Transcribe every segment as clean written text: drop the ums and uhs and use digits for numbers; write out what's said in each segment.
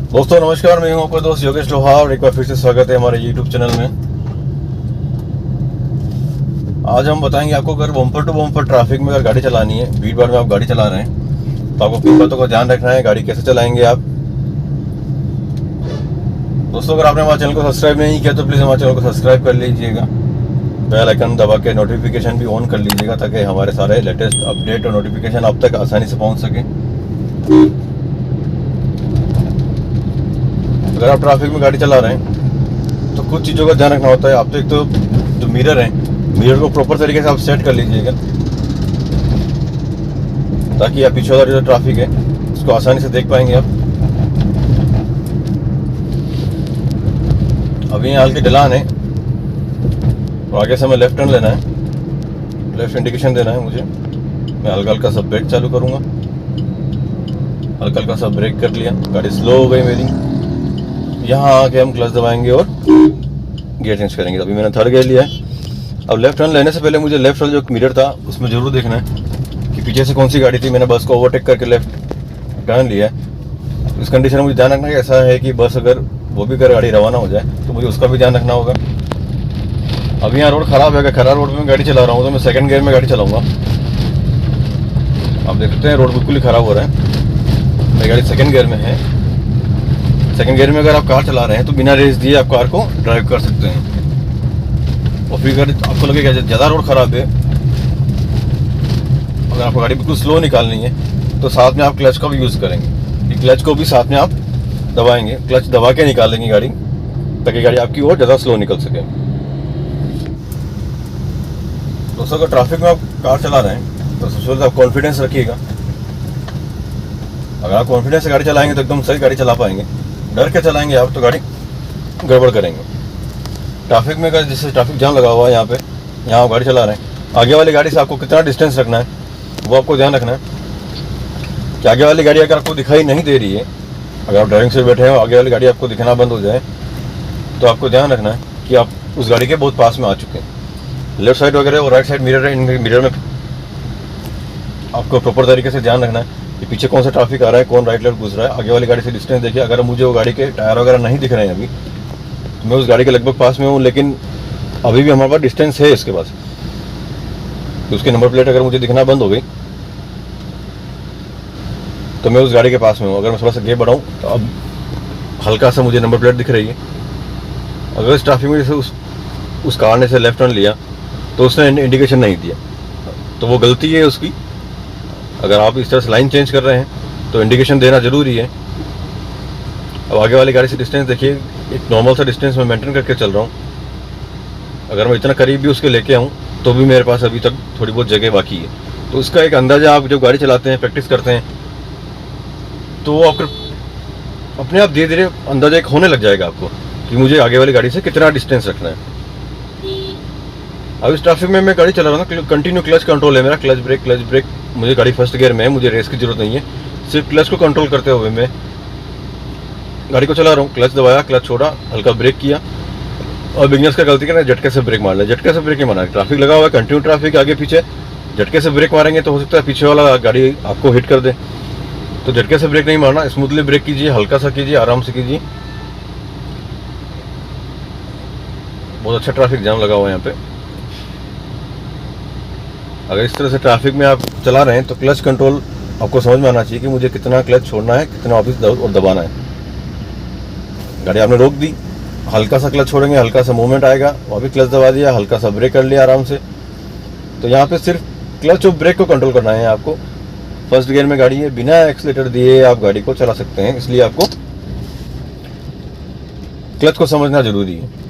दोस्तों नमस्कार, मैं हूं आपका दोस्त योगेश लोहा और एक बार फिर से स्वागत है हमारे YouTube चैनल में। आज हम बताएंगे आपको अगर बम्पर टू बम्पर ट्रैफिक में अगर गाड़ी चलानी है, भीड़ भाड़ में आप गाड़ी चला रहे हैं तो आपको किन बातों का ध्यान रखना है, गाड़ी कैसे चलाएंगे आप। दोस्तों अगर आपने हमारे चैनल को सब्सक्राइब नहीं किया तो प्लीज़ हमारे चैनल को सब्सक्राइब कर लीजिएगा, बेल आइकन दबा के नोटिफिकेशन भी ऑन कर लीजिएगा ताकि हमारे सारे लेटेस्ट अपडेट और नोटिफिकेशन आप तक आसानी से पहुँच सके। अगर आप ट्रैफिक में गाड़ी चला रहे हैं तो कुछ चीज़ों का ध्यान रखना होता है। आप तो एक तो जो मिरर है, मिरर को प्रॉपर तरीके से आप सेट कर लीजिएगा ताकि आप पीछे वाला जो ट्रैफिक है उसको आसानी से देख पाएंगे आप। अभी यहाँ हल्की ढलान है तो आगे से हमें लेफ्ट टर्न लेना है, लेफ्ट इंडिकेशन देना है मुझे। मैं हल्का हल्का सा ब्रेक चालू करूँगा, हल्का हल्का सा ब्रेक कर लिया, गाड़ी स्लो हो गई मेरी। यहाँ आके हम क्लच दबाएंगे और गियर चेंज करेंगे। अभी मैंने थर्ड गियर लिया है। अब लेफ्ट टर्न लेने से पहले मुझे लेफ्ट वाला जो मिरर था उसमें जरूर देखना है कि पीछे से कौन सी गाड़ी थी। मैंने बस को ओवरटेक करके लेफ्ट टर्न लिया है। इस कंडीशन में मुझे ध्यान रखना है ऐसा है कि बस अगर वो भी अगर गाड़ी रवाना हो जाए तो मुझे उसका भी ध्यान रखना होगा। अभी यहाँ रोड ख़राब है, खराब रोड पर मैं गाड़ी चला रहा हूँ तो मैं सेकंड गियर में गाड़ी चलाऊँगा। आप देख सकते हैं रोड बिल्कुल ही ख़राब हो रहा है। मेरी गाड़ी सेकंड गियर में है। सेकंड गियर में अगर आप कार चला रहे हैं तो बिना रेस दिए आप कार को ड्राइव कर सकते हैं। और फिर अगर आपको लगेगा ज़्यादा रोड ख़राब है, अगर आपको गाड़ी बिल्कुल स्लो निकालनी है तो साथ में आप क्लच का भी यूज़ करेंगे। क्लच को भी साथ में आप दबाएंगे, क्लच दबा के निकालेंगे गाड़ी ताकि गाड़ी आपकी और ज़्यादा स्लो निकल सके। दोस्तों अगर ट्रैफिक में आप कार चला रहे हैं तो सबसे पहले आप कॉन्फिडेंस रखिएगा। अगर आप कॉन्फिडेंस से गाड़ी चलाएंगे तो एकदम सही गाड़ी चला पाएंगे। डर के चलाएंगे आप तो गाड़ी गड़बड़ करेंगे। ट्रैफिक में अगर जैसे ट्रैफिक जाम लगा हुआ है यहाँ आप गाड़ी चला रहे हैं, आगे वाली गाड़ी से आपको कितना डिस्टेंस रखना है वो आपको ध्यान रखना है कि आगे वाली गाड़ी अगर आपको दिखाई नहीं दे रही है, अगर आप ड्राइविंग से बैठे हो आगे वाली गाड़ी आपको दिखना बंद हो जाए तो आपको ध्यान रखना है कि आप उस गाड़ी के बहुत पास में आ चुके हैं। लेफ्ट साइड वगैरह और राइट साइड मिरर है, इन मिरर में आपको प्रॉपर तरीके से ध्यान रखना है कि पीछे कौन सा ट्रैफिक आ रहा है, कौन राइट लेफ्ट घुस रहा है। आगे वाली गाड़ी से डिस्टेंस देखिए। अगर मुझे वो गाड़ी के टायर वगैरह नहीं दिख रहे हैं अभी तो मैं उस गाड़ी के लगभग पास में हूँ, लेकिन अभी भी हमारे पास डिस्टेंस है इसके पास। तो उसकी नंबर प्लेट अगर मुझे दिखना बंद हो गई तो मैं उस गाड़ी के पास में हूँ। अगर मैं थोड़ा सा गेप बढ़ाऊँ तो अब हल्का सा मुझे नंबर प्लेट दिख रही है। अगर इस ट्रैफिक में जैसे उस कार ने से लेफ्ट टर्न लिया तो उसने इंडिकेशन नहीं दिया तो वो गलती है उसकी। अगर आप इस तरह से लाइन चेंज कर रहे हैं तो इंडिकेशन देना ज़रूरी है। अब आगे वाली गाड़ी से डिस्टेंस देखिए, एक नॉर्मल सा डिस्टेंस मैं मेंटेन करके चल रहा हूँ। अगर मैं इतना करीब भी उसके लेके आऊँ तो भी मेरे पास अभी तक थोड़ी बहुत जगह बाकी है। तो उसका एक अंदाज़ा आप जब गाड़ी चलाते हैं, प्रैक्टिस करते हैं तो आपको अपने आप धीरे धीरे अंदाज़ा एक होने लग जाएगा आपको कि मुझे आगे वाली गाड़ी से कितना डिस्टेंस रखना है। अब इस ट्रैफिक में मैं गाड़ी चला रहा हूँ, कंटिन्यू क्लच कंट्रोल है मेरा, क्लच ब्रेक। मुझे गाड़ी फर्स्ट गियर में है, मुझे रेस की जरूरत नहीं है। सिर्फ क्लच को कंट्रोल करते हुए मैं गाड़ी को चला रहा हूँ। क्लच दबाया, क्लच छोड़ा, हल्का ब्रेक किया। और बिगनर्स का गलती करना है झटके से ब्रेक मार लिया। झटके से ब्रेक नहीं मारना है। ट्रैफिक लगा हुआ है, कंटिन्यू ट्रैफिक आगे पीछे, झटके से ब्रेक मारेंगे तो हो सकता है पीछे वाला गाड़ी आपको हिट कर दे। तो झटके से ब्रेक नहीं मारना, स्मूथली ब्रेक कीजिए, हल्का सा कीजिए, आराम से कीजिए। बहुत अच्छा ट्रैफिक जाम लगा हुआ है यहाँ पे। अगर इस तरह से ट्रैफिक में आप चला रहे हैं तो क्लच कंट्रोल आपको समझ में आना चाहिए कि मुझे कितना क्लच छोड़ना है, कितना वापस और दबाना है। गाड़ी आपने रोक दी, हल्का सा क्लच छोड़ेंगे, हल्का सा मूवमेंट आएगा, वापस क्लच दबा दिया, हल्का सा ब्रेक कर लिया आराम से। तो यहाँ पे सिर्फ क्लच और ब्रेक को कंट्रोल करना है आपको। फर्स्ट गियर में गाड़ी है, बिना एक्सीलेटर दिए आप गाड़ी को चला सकते हैं, इसलिए आपको क्लच को समझना जरूरी है।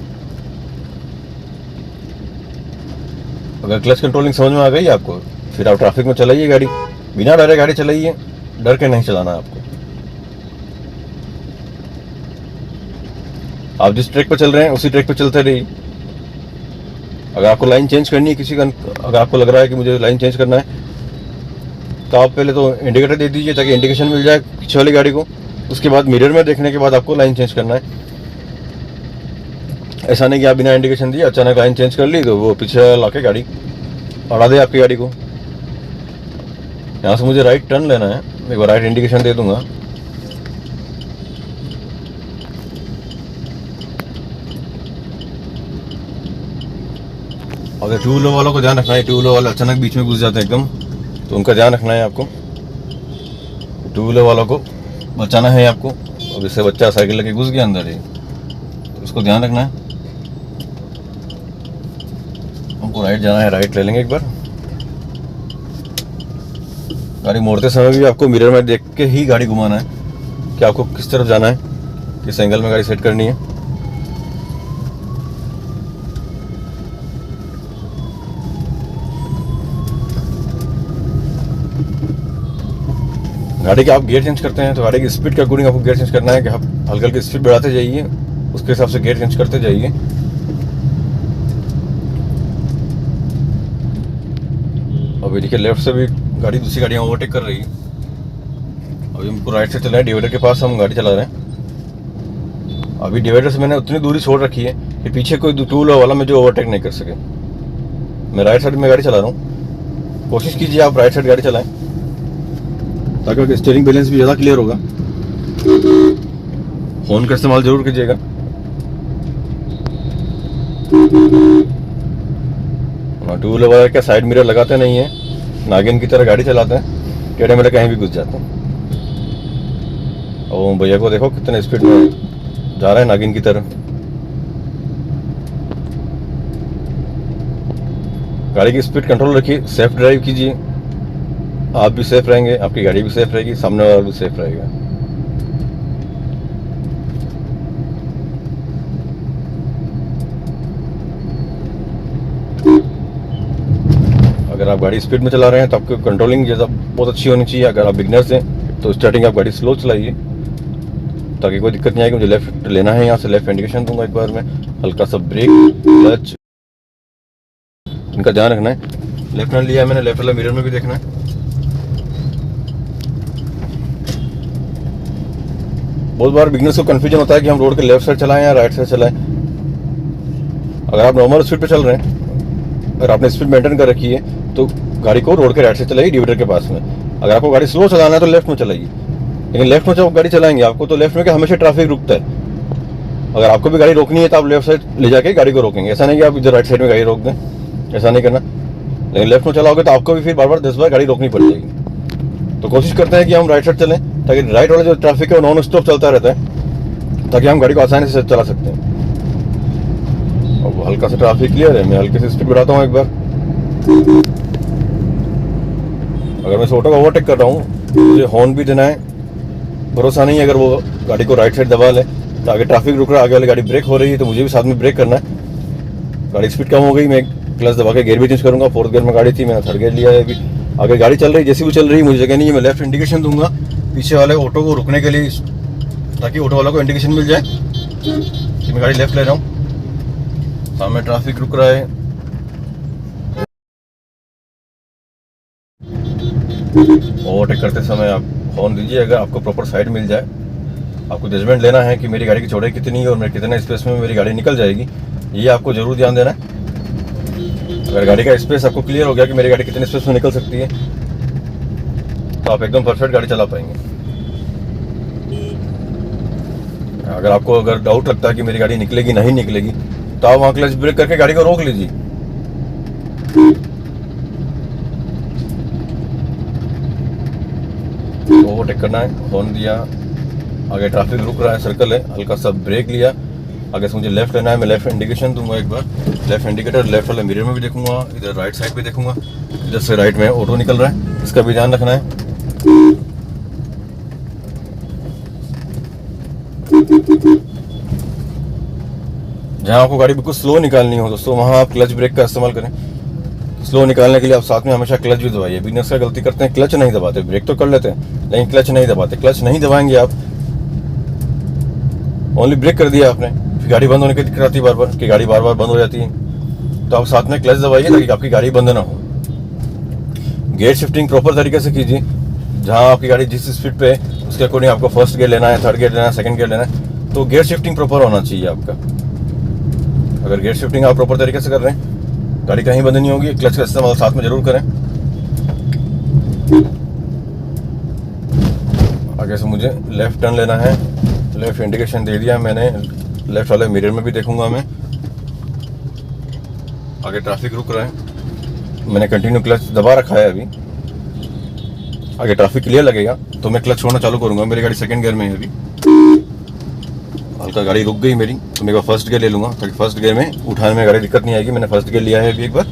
अगर क्लच कंट्रोलिंग समझ में आ गई आपको, फिर आप ट्रैफिक में चलाइए गाड़ी, बिना डरे गाड़ी चलाइए, डर के नहीं चलाना आपको। आप जिस ट्रैक पर चल रहे हैं उसी ट्रैक पर चलते रहिए। अगर आपको लाइन चेंज करनी है किसी का, अगर आपको लग रहा है कि मुझे लाइन चेंज करना है तो आप पहले तो इंडिकेटर दे दीजिए ताकि इंडिकेशन मिल जाए पीछे वाली गाड़ी को। उसके बाद मिरर में देखने के बाद आपको लाइन चेंज करना है। ऐसा नहीं कि आप बिना इंडिकेशन दिए अचानक लाइन चेंज कर ली तो वो पीछे ला के गाड़ी अड़ा दे आपकी गाड़ी को। यहाँ से मुझे राइट टर्न लेना है, मैं एक बार राइट इंडिकेशन दे दूंगा। अगर टू व्हीलर वालों को ध्यान रखना है, टू व्हीलर वाले अचानक बीच में घुस जाते हैं एकदम, तो उनका ध्यान रखना है आपको। टू व्हीलर वालों को बचाना है आपको। अब इससे बच्चा साइकिल लेके घुस गया अंदर ही, तो उसको ध्यान रखना है। हमको राइट जाना है, राइट ले लेंगे एक बार। गाड़ी मोड़ते समय भी आपको मिरर में देख के ही गाड़ी घुमाना है कि आपको किस तरफ जाना है, किस एंगल में गाड़ी सेट करनी है। गाड़ी के आप गियर चेंज करते हैं तो गाड़ी की स्पीड के अकॉर्डिंग आपको गियर चेंज करना है कि आप हल्का हल्की स्पीड बढ़ाते जाइए, उसके हिसाब से गियर चेंज करते जाइए। अभी देखिए लेफ्ट से भी गाड़ी, दूसरी गाड़ियाँ ओवरटेक कर रही है। अभी हमको राइट से चल रहे हैं, डिवाइडर के पास हम गाड़ी चला रहे हैं। अभी डिवाइडर से मैंने उतनी दूरी छोड़ रखी है कि पीछे कोई टू व्हीलर वाला मुझे ओवरटेक नहीं कर सके। मैं राइट साइड में गाड़ी चला रहा हूँ। कोशिश कीजिए आप राइट साइड गाड़ी चलाएं ताकि स्टीयरिंग बैलेंस भी ज़्यादा क्लियर होगा। हॉर्न का इस्तेमाल जरूर कीजिएगा। टू व्हीलर वाले का साइड मिरर लगाते नहीं है, नागिन की तरह गाड़ी चलाते हैं, टेढ़े मेढ़े कहीं भी घुस जाते हैं। और भैया को देखो कितने स्पीड में जा रहे हैं नागिन की तरह। गाड़ी की स्पीड कंट्रोल रखिए, सेफ ड्राइव कीजिए। आप भी सेफ रहेंगे, आपकी गाड़ी भी सेफ रहेगी, सामने वाला भी सेफ रहेगा। अगर आप गाड़ी स्पीड में चला रहे हैं तो आपकी कंट्रोलिंग जैसा बहुत अच्छी होनी चाहिए। अगर आप बिगनर्स हैं तो स्टार्टिंग आप गाड़ी स्लो चलाइए ताकि कोई दिक्कत नहीं आएगी। मुझे लेफ्ट लेना है, यहाँ से लेफ्ट इंडिकेशन दूंगा एक बार में। हल्का सा ब्रेक, क्लच, इनका ध्यान रखना है। लेफ्ट हैंड लिया है मैंने, लेफ्ट वाला मिरर में भी देखना है। बहुत बार बिगनर्स को कंफ्यूजन होता है कि हम रोड के लेफ्ट साइड चलाएं या राइट साइड चलाएं। अगर आप नॉर्मल स्पीड पे चल रहे हैं, अगर आपने स्पीड मेंटेन कर रखी है तो गाड़ी को रोड के राइट साइड चलाइए, डिवाइडर के पास में। अगर आपको गाड़ी स्लो चलाना है तो लेफ्ट में चलाइए। लेकिन लेफ्ट में जब गाड़ी चलाएंगे आपको, तो लेफ्ट में क्या हमेशा ट्रैफिक रुकता है। अगर आपको भी गाड़ी रोकनी है तो आप लेफ्ट साइड ले जाके गाड़ी को रोकेंगे। ऐसा नहीं कि आप इधर राइट साइड में गाड़ी रोक दें, ऐसा नहीं करना। लेकिन लेफ्ट में चलाओगे तो आपको भी फिर बार बार 10 बार गाड़ी रोकनी पड़ जाएगी। तो कोशिश करते हैं कि हम राइट साइड चलें ताकि राइट वाला जो ट्रैफिक है वो नॉन स्टॉप चलता रहता है, ताकि हम गाड़ी को आसानी से चला सकते हैं। अब हल्का सा ट्रैफिक क्लियर है, मैं हल्की से स्पीड बढ़ाता हूँ एक बार। अगर मैं इस ऑटो को ओवरटेक कर रहा हूँ तो मुझे हॉर्न भी देना है। भरोसा नहीं है अगर वो गाड़ी को राइट साइड दबा ले तो आगे ट्रैफिक रुक रहा है, आगे वाली गाड़ी ब्रेक हो रही है तो मुझे भी साथ में ब्रेक करना है। गाड़ी स्पीड कम हो गई, मैं क्लच दबा के गियर भी चेंज करूँगा। 4th गियर में गाड़ी थी, मैंने 3rd गियर लिया है। अभी आगे गाड़ी चल रही, जैसी भी चल रही, मुझे जगह नहीं है। मैं लेफ्ट इंडिकेशन दूंगा पीछे वाले ऑटो को रुकने के लिए, ताकि ऑटो वाला को इंडिकेशन मिल जाए कि मैं गाड़ी लेफ्ट ले रहा हूँ। सामने ट्रैफिक रुक रहा है। ओवरटेक करते समय आप हॉर्न दीजिए अगर आपको प्रॉपर साइड मिल जाए। आपको जजमेंट लेना है कि मेरी गाड़ी की चौड़ाई कितनी है और मैं कितने स्पेस में मेरी गाड़ी निकल जाएगी, ये आपको जरूर ध्यान देना है। अगर गाड़ी का स्पेस आपको क्लियर हो गया कि मेरी गाड़ी कितने स्पेस में निकल सकती है, तो आप एकदम परफेक्ट गाड़ी चला पाएंगे। अगर आपको डाउट लगता है कि मेरी गाड़ी निकलेगी नहीं निकलेगी, तो आप वहाँ क्लच ब्रेक करके गाड़ी को रोक लीजिए। ओवरटेक करना है, हॉर्न दिया, आगे ट्रैफिक रुक रहा है, सर्कल है, हल्का सा ब्रेक लिया। आगे से मुझे लेफ्ट लेना है, मैं लेफ्ट इंडिकेशन दूंगा एक बार। लेफ्ट इंडिकेटर लेफ्ट वाले मिरर में भी देखूंगा, इधर राइट साइड पे देखूंगा। इधर से राइट में ऑटो निकल रहा है, इसका भी ध्यान रखना है। जहाँ आपको गाड़ी बिल्कुल स्लो निकालनी हो दोस्तों, वहाँ आप क्लच ब्रेक का इस्तेमाल करें। स्लो निकालने के लिए आप साथ में हमेशा क्लच भी दबाइए। बिगनर्स का गलती करते हैं, क्लच नहीं दबाते। ब्रेक तो कर लेते हैं लेकिन क्लच नहीं दबाते। क्लच नहीं दबाएंगे आप, ओनली ब्रेक कर दिया आपने, फिर गाड़ी बंद होने की दिक्कत आती है बार बार कि गाड़ी बार बार बंद हो जाती है। तो आप साथ में क्लच दबाइए ताकि आपकी गाड़ी बंद ना हो। गियर शिफ्टिंग प्रॉपर तरीके से कीजिए। जहाँ आपकी गाड़ी जिस स्पीड पे है उसके अकॉर्डिंग आपको 1st गियर लेना है, 3rd गियर लेना है, 2nd गियर लेना है, तो गियर शिफ्टिंग प्रॉपर होना चाहिए आपका। अगर गियर शिफ्टिंग आप प्रॉपर तरीके से कर रहे हैं, गाड़ी कहीं बंद नहीं होगी। क्लच का इस्तेमाल साथ में जरूर करें। आगे से मुझे लेफ्ट टर्न लेना है, लेफ्ट इंडिकेशन दे दिया मैंने। लेफ्ट वाले मिरर में भी देखूंगा मैं। आगे ट्रैफिक रुक रहा है, मैंने कंटिन्यू क्लच दबा रखा है। अभी आगे ट्रैफिक क्लियर लगेगा तो मैं क्लच छोड़ना चालू करूंगा। मेरी गाड़ी सेकंड गियर में है अभी, हल्का गाड़ी रुक गई मेरी तो मैं फर्स्ट गियर ले लूँगा ताकि फर्स्ट गियर में उठाने में गाड़ी दिक्कत नहीं आएगी। मैंने फर्स्ट गियर लिया है अभी एक बार,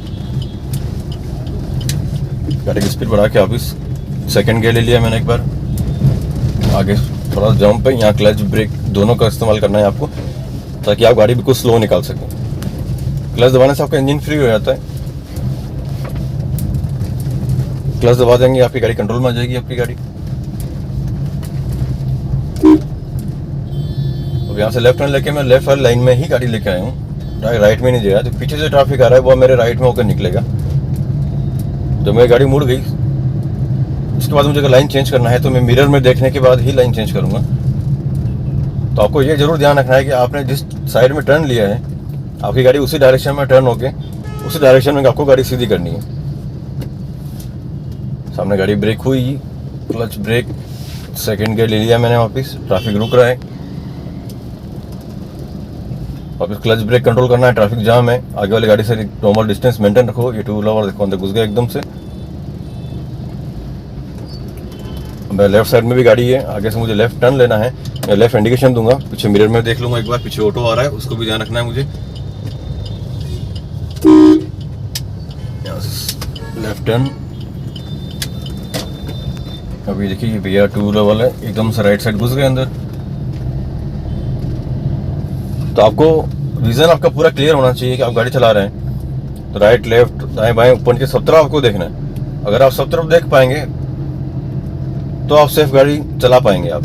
गाड़ी की स्पीड बढ़ा के वापिस सेकंड गियर ले लिया मैंने एक बार। आगे थोड़ा जंप है, यहाँ क्लच ब्रेक दोनों का इस्तेमाल करना है आपको ताकि आप गाड़ी बिल्कुल स्लो निकाल सकें। क्लच दबाने से आपका इंजन फ्री हो जाता है। क्लच दबा देंगे आपकी गाड़ी कंट्रोल में आ जाएगी आपकी गाड़ी। अब यहाँ से लेफ्ट हैंड लेके मैं लेफ्ट वाली लाइन में ही गाड़ी लेके आया हूँ, राइट में नहीं जाएगा। तो पीछे से ट्रैफिक आ रहा है वो मेरे राइट में होकर निकलेगा। जब मेरी गाड़ी मुड़ गई उसके बाद मुझे अगर लाइन चेंज करना है तो मैं मिरर में देखने के बाद ही लाइन चेंज करूँगा। तो आपको ये जरूर ध्यान रखना है कि आपने जिस साइड में टर्न लिया है आपकी गाड़ी उसी डायरेक्शन में टर्न होके उसी डायरेक्शन में आपको गाड़ी सीधी करनी है। सामने गाड़ी ब्रेक हुई, क्लच ब्रेक, सेकंड गियर ले लिया मैंने वापस, ट्रैफिक रुक रहा है, वापस क्लच ब्रेक कंट्रोल करना है, ट्रैफिक जाम है। आगे वाली गाड़ी से नॉर्मल डिस्टेंस मेंटेन रखो। ये टू व्हीलर देखो अंदर घुस गया एकदम से। मैं लेफ्ट साइड में भी गाड़ी है, आगे से मुझे लेफ्ट टर्न लेना है, मैं लेफ्ट इंडिकेशन दूंगा। पीछे मिरर में देख लूंगा एक बार, पीछे ऑटो आ रहा है उसको भी ध्यान रखना है मुझे। यहाँ से लेफ्ट टर्न, अभी देखिए ये भैया टू व्हीलर वाला एकदम से राइट साइड घुस गए अंदर। तो आपको विजन आपका पूरा क्लियर होना चाहिए कि आप गाड़ी चला रहे हैं। तो राइट लेफ्ट दाएं बाएं ऊपर नीचे सब तरफ आपको देखना है। अगर आप सब तरफ देख पाएंगे तो आप सेफ गाड़ी चला पाएंगे आप।